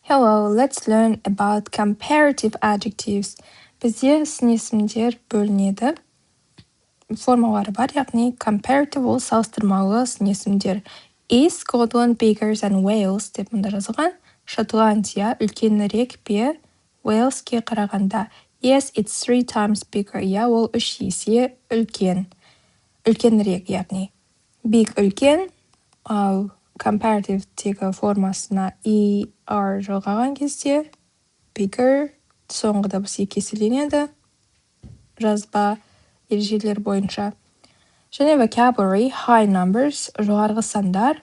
Hello, let's learn about comparative adjectives. Бізде сын есімдер бөлінеді. Формалары бар, яғни comparative ол салыстырмалы сын есімдер. Is Scotland bigger than Wales деп мұнда жазылған. Шотландия үлкенірек пе Уэльске қарағанда. Yes, it's 3 times bigger. Я, ол 3 есе үлкен. Үлкенірек, яғни. Big үлкен, ал comparative тегі формасына ER жалғаған кезде bigger соңғы дыбыс екі еселенеді жазба ережелер бойынша. Және vocabulary high numbers жоғарғы сандар.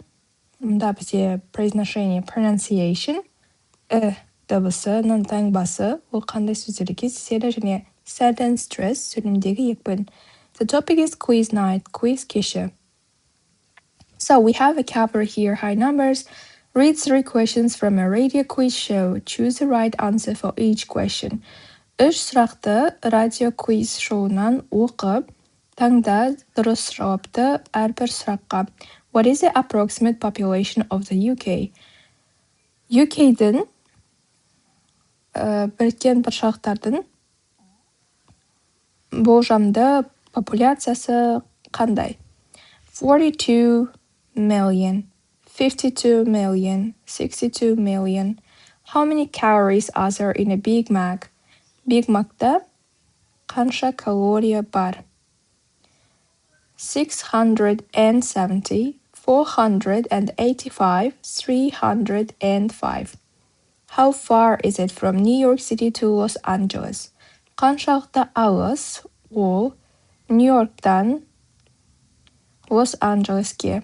Мұнда бізде произношение pronunciation дыбысының таңбасы ол қандай сөздерде кездеседі және sudden stress сөйлемдегі екпін. The topic is quiz night, quiz кеші. So we have vocabulary here, high numbers. Read 3 questions from a radio quiz show. Choose the right answer for each question. 3 сұрақты радио квиз шоуынан оқып, таңда дұрыс жауапты әрбір сұраққа. What is the approximate population of the UK? UK-дің біріккен патшалықтардың болжамды популяциясы қандай? 42 million, 52 million, 62 million. How many calories are there in a Big Mac? Big Mac'ta қанша калория бар? 670, 485, 305. How far is it from New York City to Los Angeles? Қаншалықты алыс ол Нью-Йорктан Лос-Анджелеске?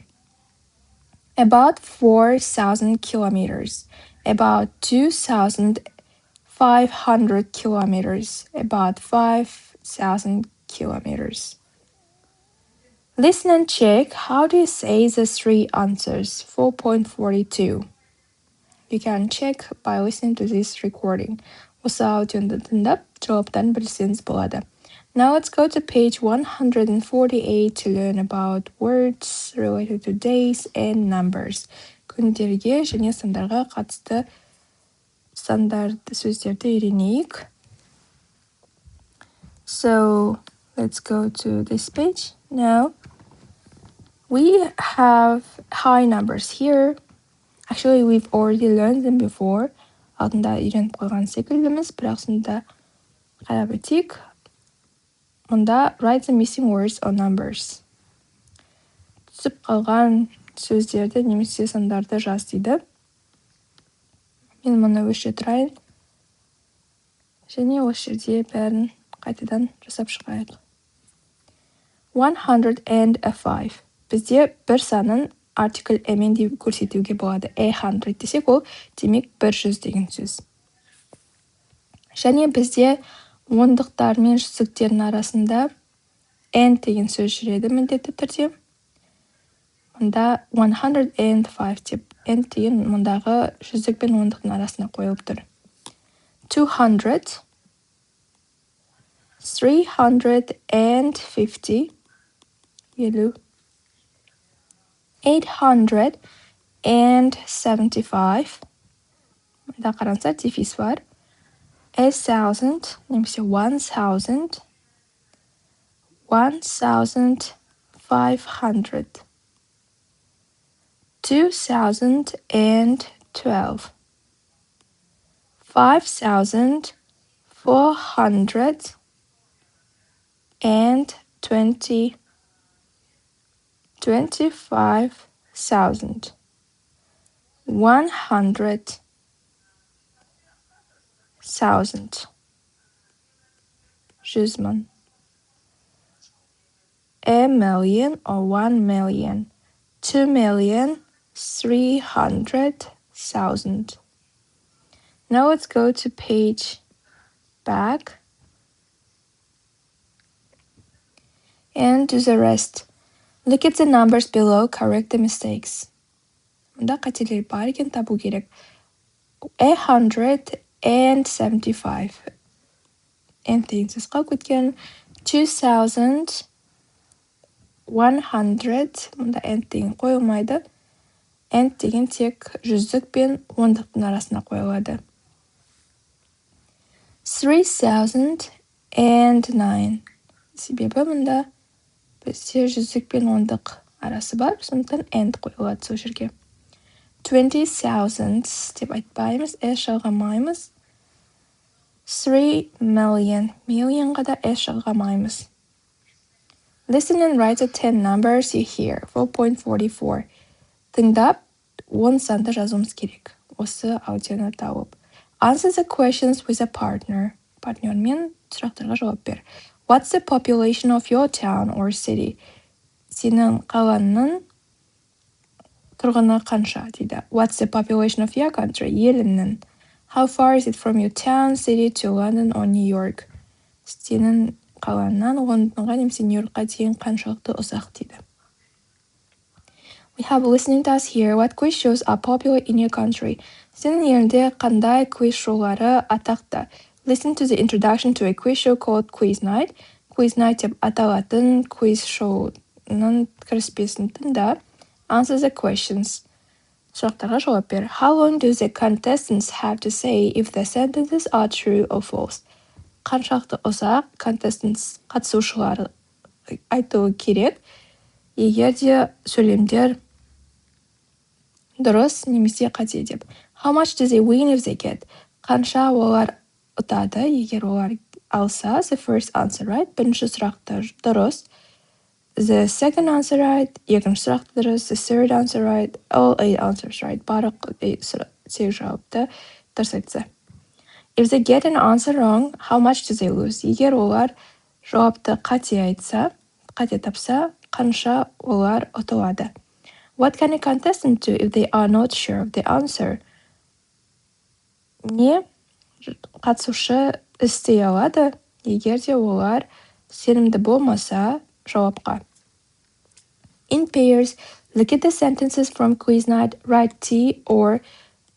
About 4,000 kilometers. About 2,500 kilometers. About 5,000 kilometers. Listen and check. How do you say the 3 answers? 4.42. You can check by listening to this recording. Осы аудионды тыңдап, жауаптан білсеңіз болады. Now let's go to page 148 to learn about words related to days and numbers. Күндерге және сандарға қатысты сандарды сөздерді үйренейік. So let's go to this page. Now we have high numbers here. Actually, we've already learned them before. Алдында үйреніп қойған секілдіміз, бірақ сонда қарап өтейік. Мұнда write the missing words or numbers. Түсіп қалған сөздерді немесе сандарды жаз дейді. Мен мұны өшіре тұрайын. Және осы жерде бәрін қайтадан жасап шығайық. 105. Бізде бір санын артикль эмен деп көрсетуге болады. 100 десек ол демек 100 деген сөз. Және бізде ондықтар мен жүздіктердің арасында n деген сөз жүреді міндетті түрде. Мұнда 105 деп n деген мұндағы жүздік пен ондықтың арасына қойылып тұр. 200, 350, 875, мұнда қаранса дефис бар. 1000 немесе 1000, 1500, 2012, 5400 and 25,000, 100,000, 100,000, a million or 1 million, 2,300,000. Now let's go to page back and do the rest. Look at the numbers below, correct the mistakes. Мұнда қателер бар екен табу керек. 175. N деген сөз қалып кеткен. 2100. Мұнда N деген қойылмайды. and деген тек жүздік пен ондықтың арасына қойылады. 3009. Себебі мұнда бізде жүздік пен ондық арасы бар, сондықтан and қойылады сол жерге. 20,000 деп айтпаймыз, s жалғамаймыз. 3 million. Millionға да s жалғамаймыз. Listen and write the 10 numbers you hear. 4.44. Тыңдап, 10 санды жазуымыз керек. Осы аудионы тауып. Answer the questions with a partner. Партнермен сұрақтарға жауап бер. What's the population of your town or city? Сенің қаланың тұрғыны қанша дейді. What's the population of your country? Еліңнің. How far is it from your town, city to London or New York? Сенің қалаңнан Лондонға немесе Нью-Йоркқа дейін қаншалықты ұзақ дейді. We have a listening task here. What quiz shows are popular in your country? Сенің еліңде қандай quiz шоулары атақты? Listen to the introduction to a quiz show called Quiz Night. Quiz Night деп аталатын quiz шоуның кіріспесін тыңдап. Answer the questions. Сұрақтарға жауап бер. How long do the contestants have to say if the sentences are true or false? Қаншалықты ұзақ contestants қатысушылар айтуы керек, егер де сөйлемдер дұрыс немесе қате деп. How much do they win if they get? Қанша олар ұтады, егер олар алса? The first answer right. Бірінші сұрақты дұрыс. The second answer right. Екінші сұрақты дұрыс. The third answer right. All 8 answers right. Барлық 8 жауапты дұрыс айтса. If they get an answer wrong, how much do they lose? Егер олар жауапты қате айтса, қате тапса, қанша олар ұтылады? What can a contestant do if they are not sure of the answer? Не қатысушы істей алады, егер де олар сенімді болмаса жауапқа? In pairs, look at the sentences from quiz night, write T or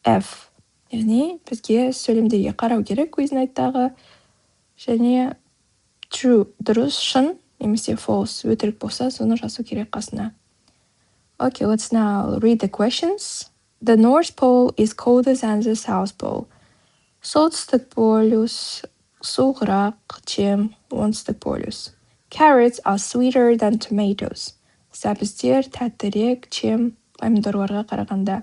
F. Яғни бізге сөйлемдерге қарау керек quiz night-тағы, және true дұрыс, шын немесе false өтірік болса, соны жазу керек қасына. Okay, let's now read the questions. The North Pole is colder than the South Pole. Солтүстік полюс суығырақ, чем оңтүстік полюс. Carrots are sweeter than tomatoes. Сәбіздер тәттірек, чем помидорларға қарағанда.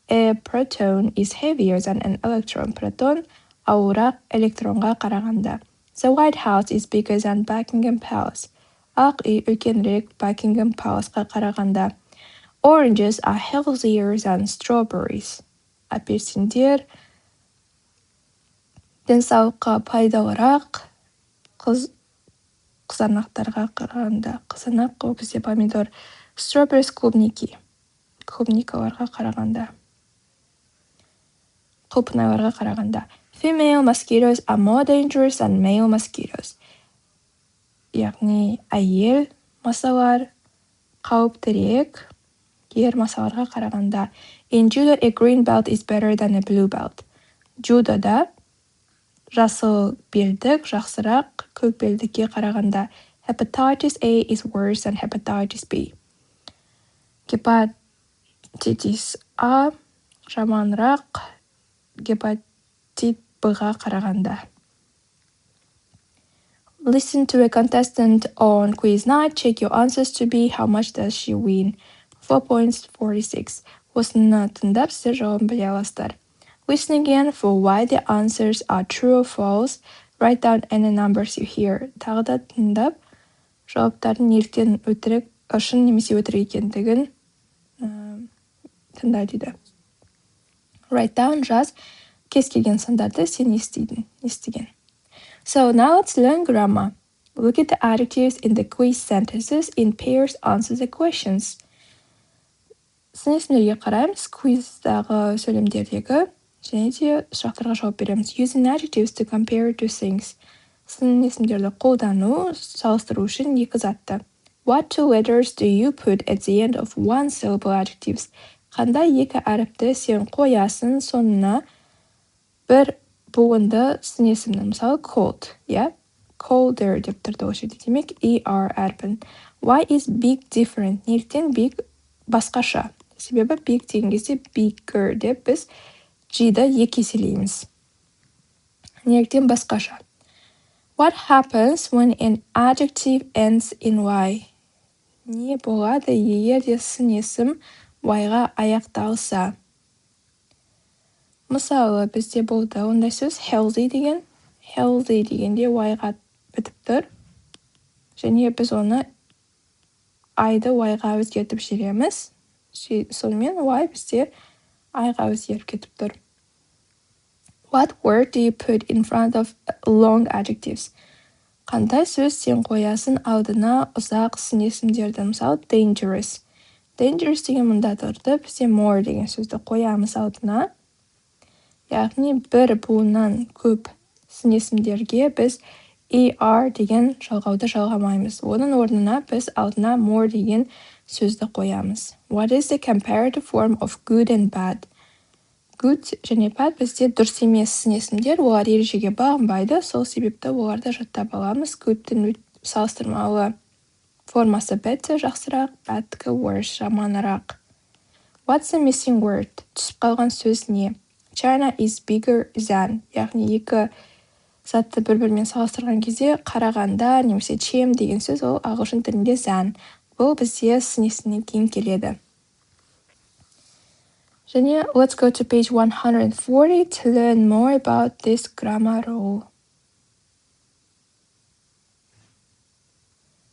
A proton is heavier than an electron. Протон ауырақ электронға қарағанда. The White House is bigger than Buckingham Palace. Ақ үй үлкенірек Buckingham Palaceқа қарағанда. Oranges are healthier than strawberries. Апельсиндер денсаулыққа пайдалырақ қызанақтарға қарағанда. Қызанақ ол бізде помидор. Strawberries клубники. Клубникаларға қарағанда. Құлпынайларға қарағанда. Female mosquitoes are more dangerous than male mosquitoes. Яғни әйел масалар қауіптірек ер масаларға қарағанда. In judo, a green belt is better than a blue belt. Judoда жасыл белдік жақсырақ көк белдікке қарағанда. Hepatitis A is worse than hepatitis B. Гепатитис А жаманырақ гепатит Б-ға қарағанда. Listen to a contestant on quiz night. Check your answers to be how much does she win? 4.46. Осыны тыңдап, сіздер жауабын біле аласыздар. Listen again for why the answers are true or false. Write down any numbers you hear. Тағы да тыңдап, жауаптардың неліктен өтірік, шын немесе өтірік екендігін тыңда дейді. Write down, жаз, кез келген сандарды сен естіген. So now let's learn grammar. Look at the adjectives in the quiz sentences. In pairs, answer the questions. Сын есімдерге қараймыз, квиздағы сөйлемдердегі, және де сұрақтарға жауап береміз. Using adjectives to compare two things. Сын есімдерді қолдану, салыстыру үшін екі затты. What two letters do you put at the end of one syllable adjectives? Қандай екі әріпті сен қоясың соңына бір буынды сын есімді, мысалы cold, colder деп тұрды ол жерде, демек ER әрпін. Why is big different? Неліктен big басқаша? Себебі big деген кезде bigger деп біз G-ді екі еселейміз. Неліктен басқаша. What happens when an adjective ends in y? Не болады егер де сын есім y-ға аяқталса? Мысалы, бізде болды ондай сөз healthy деген. Healthy дегенде y-ға бітіп тұр. Және біз оны I-ды y-ға өзгертіп жібереміз. Сонымен y бізде I-ға өзгеріп кетіп тұр. What word do you put in front of long adjectives? Қандай сөз сен қоясын алдына ұзақ сын есімдерді? Мысалы, dangerous. Dangerous деген мұнда тұрды. Бізде more деген сөзді қоямыз алдына. Яғни бір буыннан көп сын есімдерге біз er деген жалғауды жалғамаймыз. Оның орнына біз алдына more деген сөзді қоямыз. What is the comparative form of good and bad? Good және bad бізде дұрыс емес сын есімдер, олар ережеге бағынбайды, сол себепті оларды жаттап аламыз. Good'тің салыстырмалы формасы better жақсырақ, bad'тікі worse жаманырақ. What's the missing word? Түсіп қалған сөз не? China is bigger than. Яғни екі затты бір-бірімен салыстырған кезде қарағанда немесе чем деген сөз ол ағылшын тілінде than. Бұл бізде сын есімнен кейін келеді. Және let's go to page 140 to learn more about this grammar rule.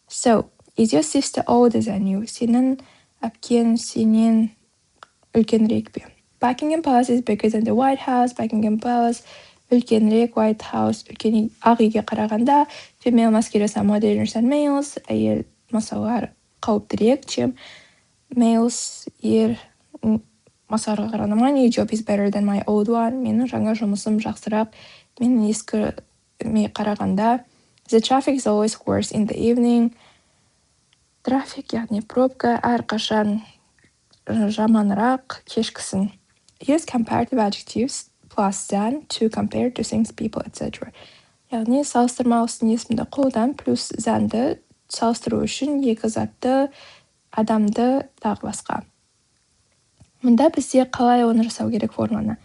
So, is your sister older than you? Сенің әпкең сенен үлкенірек пе? Buckingham Palace is bigger than the White House. Buckingham Palace үлкенірек, White House үлкен ақ үйге қарағанда. Female mosquitoes are more dangerous than males. Әйел масалар қауіптірек, чем males ер масарға қарағанда. My new job is better than my old one. Менің жаңа жұмысым жақсырақ, менің ескіме қарағанда. The traffic is always worse in the evening. Трафик, яғни пробка, әрқашан жаманырақ кешкісін. Use comparative adjectives plus than to compare to things, people, etc. Яғни салыстырмалы сын есімді қолдан плюс than'ды салыстыру үшін екі затты, адамды тағы басқа. Мұнда бізде қалай оны жасау керек форманы?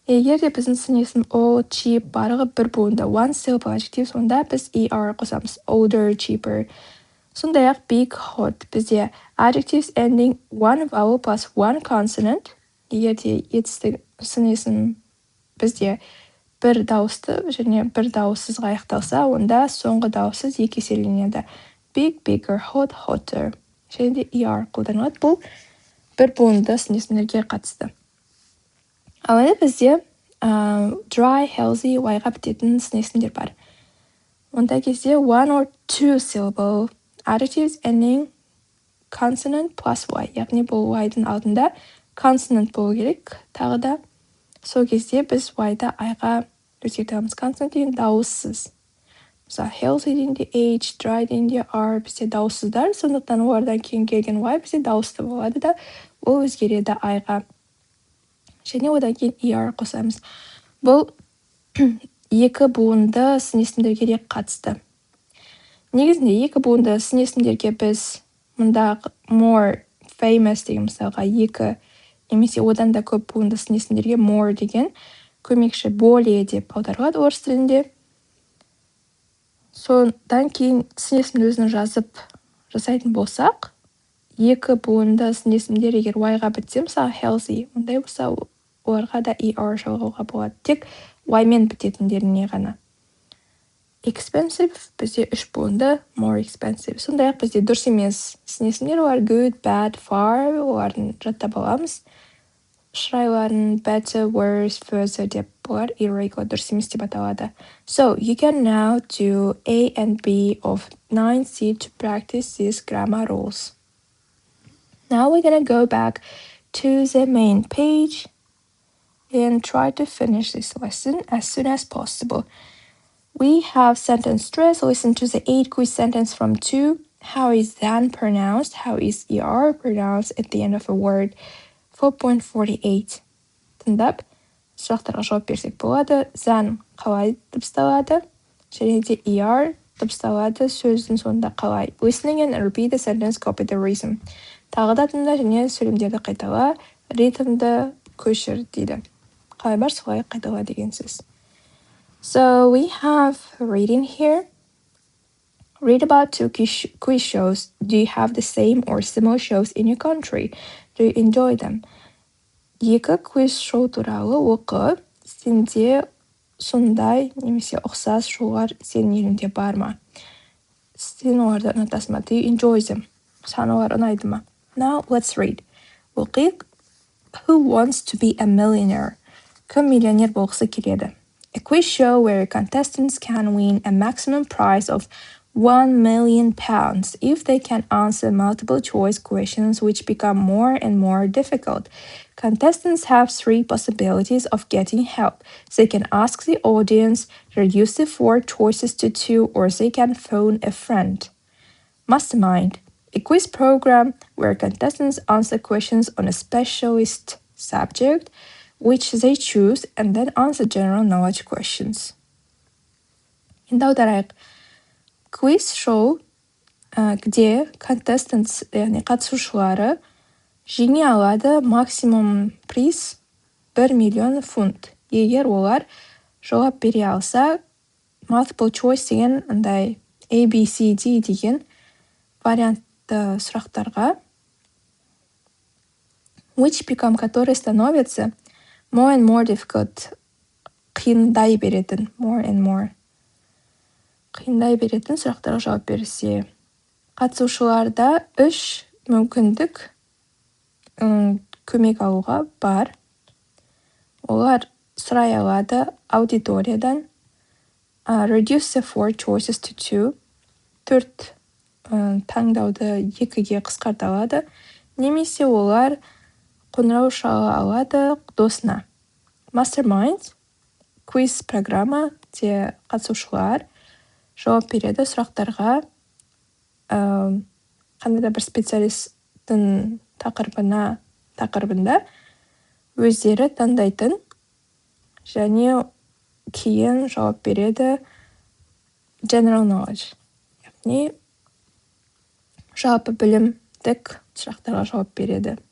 Егер де біздің сын есім old, cheap барлығы бір буында one syllable adjectives, онда біз er қосамыз. Older, cheaper. Сондай-ақ big, hot. Бізде adjectives ending one vowel plus one consonant. Егер де етістік сын есім бізде бір дауысты және бір дауыссыз аяқталса, онда соңғы дауыссыз екі еселенеді. Big, bigger, hot, hotter. Және де er қолданылады. Бұл бір буынды сын есімдерге қатысты. Алайда бізде dry, healthy, y-ға бітетін сын есімдер бар. Онда кезде one or two syllable adjectives ending consonant plus y. Яғни бұл y-дың алдында consonant болу керек. Тағы да сол кезде біз y-да i-ға өзгертеміз. Consonant деген дауыссыз. Мысалы, healthy дегенде h, dry дегенде r бізде дауыссыздар. Сондықтан олардан кейін келген y бізде дауысты болады да, ол өзгереді i-ға. Және одан кейін er қосамыз. Бұл екі буынды сын есімдерге де қатысты. Негізінде екі буынды сын есімдерге біз мұнда more famous деген мысалға екі немесе одан да көп буынды сын есімдерге more деген көмекші более деп аударылады орыс тілінде. Содан кейін сын есімді өзін жасайтын болсақ, екі буынды сын есімдер егер y-ға бітсе, мысалы healthy, ондай болса оларға да er жалғауға болады. Тек y-мен бітетіндеріне ғана. Expensive бізде үш буынды, more expensive. Сондай-ақ бізде дұрыс емес сын есімдер, олар good, bad, far, олардың жаттап аламыз. Шырайларын better, worse, further деп олар irregular, дұрыс емес деп аталады. So, you can now do A and B of 9C to practice these grammar rules. Now we're gonna go back to the main page and try to finish this lesson as soon as possible. We have sentence stress. Listen to the 8 quiz sentence from 2. How is than pronounced? How is er pronounced at the end of a word? 4.48. Тыңдап, сұрақтарға жауап берсек болады. Than қалай дыбысталады? Және де er дыбысталады сөздің соңында қалай? Listening and repeat the sentence, copy the rhythm. Тағы да тыңда және сөйлемдерді қайтала, ритмді көшір дейді. Қалай бар солай қайтала деген сөз. So we have reading here. Read about 2 quiz shows. Do you have the same or similar shows in your country? Do you enjoy them? 2 квиз шоу туралы оқы. Сенде сондай немесе ұқсас шоулар сенің еліңде бар ма? Сен оларды ұнатасың ба? Do you enjoy them? Саған олар ұнайды ма? Now let's read. Оқиық. Who wants to be a millionaire? Кім миллионер болғысы келеді? A quiz show where contestants can win a maximum prize of £1 million if they can answer multiple choice questions which become more and more difficult. Contestants have 3 possibilities of getting help. They can ask the audience, reduce the 4 choices to 2, or they can phone a friend. Mastermind, a quiz program where contestants answer questions on a specialist subject which they choose and then answer general knowledge questions. Енді аударайық. Quiz шоу, где contestants, яғни қатысушылары жеңе алады максимум приз 1 миллион фунт. Егер олар жауап бере алса, multiple choice деген андай A, B, C, D деген вариантты сұрақтарға, which become, которые становятся more and more difficult, қиындай беретін, more and more. Қиындай беретін сұрақтарға жауап берсе. Қатысушыларда 3 мүмкіндік көмек алуға бар. Олар сұрай алады аудиториядан, reduce the 4 choices to 2, 4 таңдауды 2-ге қысқарта алады, немесе олар қоңырау шала алады досына. Mastermind, quiz программа, де қатысушылар жауап береді сұрақтарға, қандай да бір специалисттің тақырыбында өздері таңдайтын және кейін жауап береді general knowledge, яғни жалпы білімдік сұрақтарға жауап береді.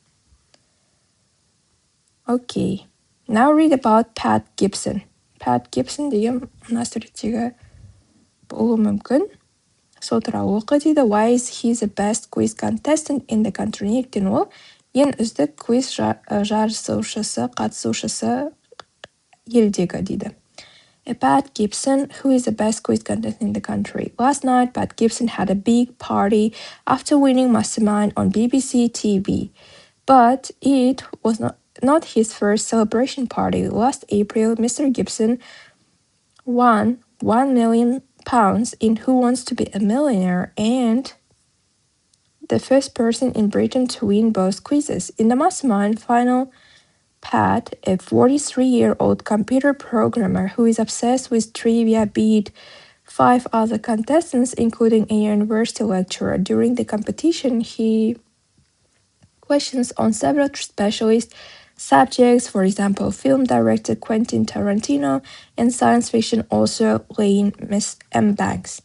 Okay, now read about Pat Gibson. Pat Gibson деген мына суреттегі болуы мүмкін. Сол туралы оқы дейді. Why is he the best quiz contestant in the country? Неліктен ол ең үздік квиз қатысушысы елдегі дейді. Pat Gibson, who is the best quiz contestant in the country. Last night, Pat Gibson had a big party after winning Mastermind on BBC TV. But it was not his first celebration party. Last April, Mr. Gibson won £1 million in Who Wants to Be a Millionaire and the first person in Britain to win both quizzes. In the Mastermind final, Pat, a 43-year-old computer programmer who is obsessed with trivia, beat 5 other contestants, including a university lecturer. During the competition, he questions on several specialist subjects, for example, film director Quentin Tarantino and science fiction author Lane M. Banks.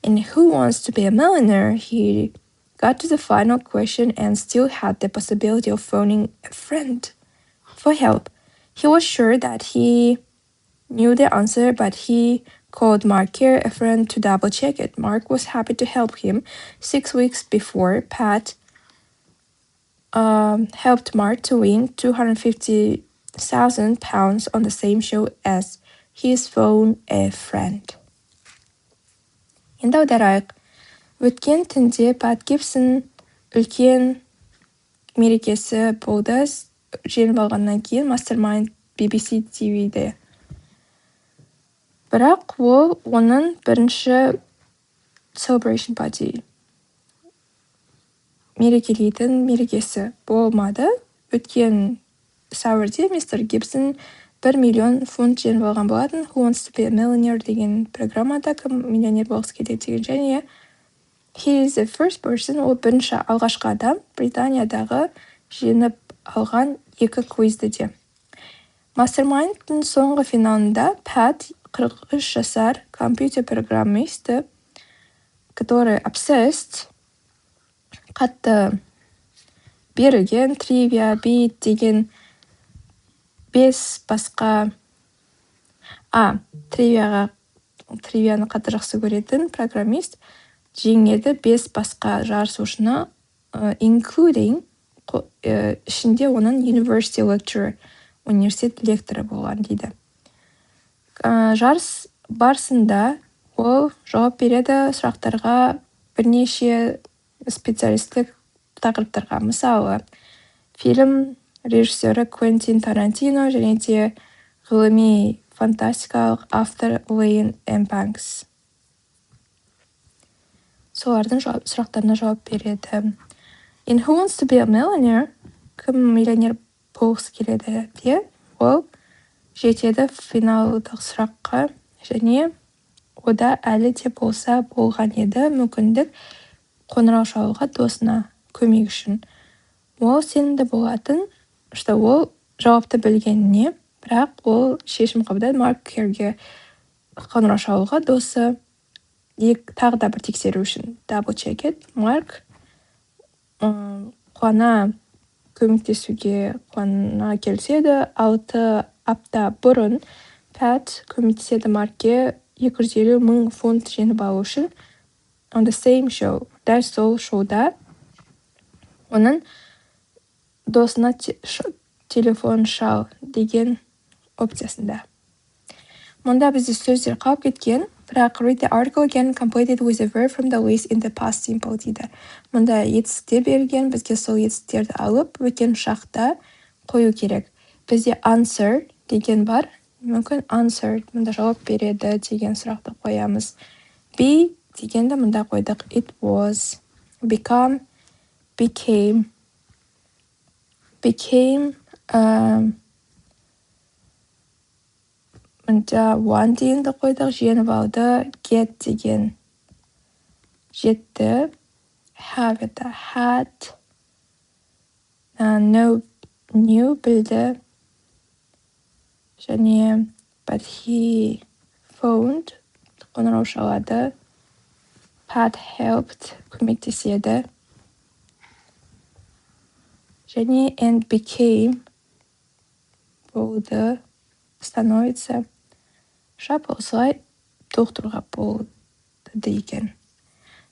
In Who Wants to Be a Millionaire, he got to the final question and still had the possibility of phoning a friend for help. He was sure that he knew the answer, but he called Mark Kerr, a friend, to double-check it. Mark was happy to help him. 6 weeks before, Pat helped Mark to win £250,000 on the same show as his phone a friend. Енді аударайық. Өткен түнде Pat Gibson үлкен мерекесі болды. Жеңіп алғаннан кейін Mastermind BBC TV-де. Бірақ ол оның бірінші celebration party мерекесі болмады. Өткен сәуірде мистер Гибсон 1 миллион фунт жеңіп алған болатын. Who Wants to Be a Millionaire деген программада кім миллионер болғысы келеді деген, және he is the first person, ол бірінші алғашқы адам Британиядағы жеңіп алған 2 квизді де. Mastermind'ның соңғы финалында Pat 43 жасар компьютер программисті, который obsessed, қатты берілген тривия, бит деген 5 басқа тривияны қатты жақсы көретін программист жеңеді 5 басқа жарысушыны, including ішінде оның university lecturer, университет лекторы болған дейді. Жарыс барысында ол жауап береді сұрақтарға бірнеше специалистік тақырыптарға. Мысалы, фильм режиссері Квентин Тарантино және де ғылыми фантастикалық автор Лейн Эмбанкс. Солардың сұрақтарына жауап береді. In Who Wants to be a Millionaire? Кім миллионер болғысы келеді де, ол жетеді финалдық сұраққа, және ода әлі де болса болған еді мүмкіндік қоңырау шалуға досына көмек үшін. Ол сенімді болатын, что ол жауапты білгеніне, бірақ ол шешім қабылдады Марк Керге қоңырау шалуға досы тағы да бір тексеру үшін. Double check it. Марк қуана келіседі. 6 апта бұрын Пәт көмектеседі Маркке 250,000 фунт жеңіп алу үшін. On the same show. Дәл сол шоуда оның досына телефон шал деген опциясында. Мұнда бізде сөздер қалып кеткен, бірақ read the article again completed with a verb from the list in the past simple дейді. Мұнда етістіктер берілген, бізге сол етістіктерді алып, өткен шақта қою керек. Бізде answer деген бар, мүмкін answered, мұнда жауап береді деген сұрақты қоямыз. Be дегенді мұнда қойдық, it was. Become, became, мұнда one дегенді қойдық, жеңіп алды, get деген жетті, have it, had, know, knew білді, және but he phoned қоңырау шалады, Pat helped көмектеседі, және and became болды, становится, шап осылай толықтыруға болды деген.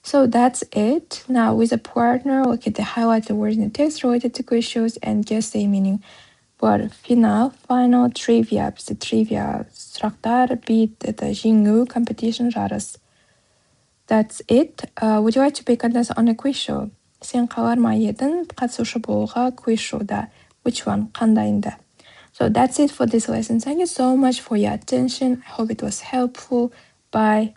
So that's it. Now with a partner, look at the highlighted words in the text related to quiz shows and guess their meaning. Бар final, trivia, бізде trivia сұрақтар, beat, это жеңу, competition, жарыс. That's it. Would you like to be contestant on a quiz show? Сен қалар ма едің қатысушы болуға quiz showда? Which one? Қандайында? So that's it for this lesson. Thank you so much for your attention. I hope it was helpful. Bye.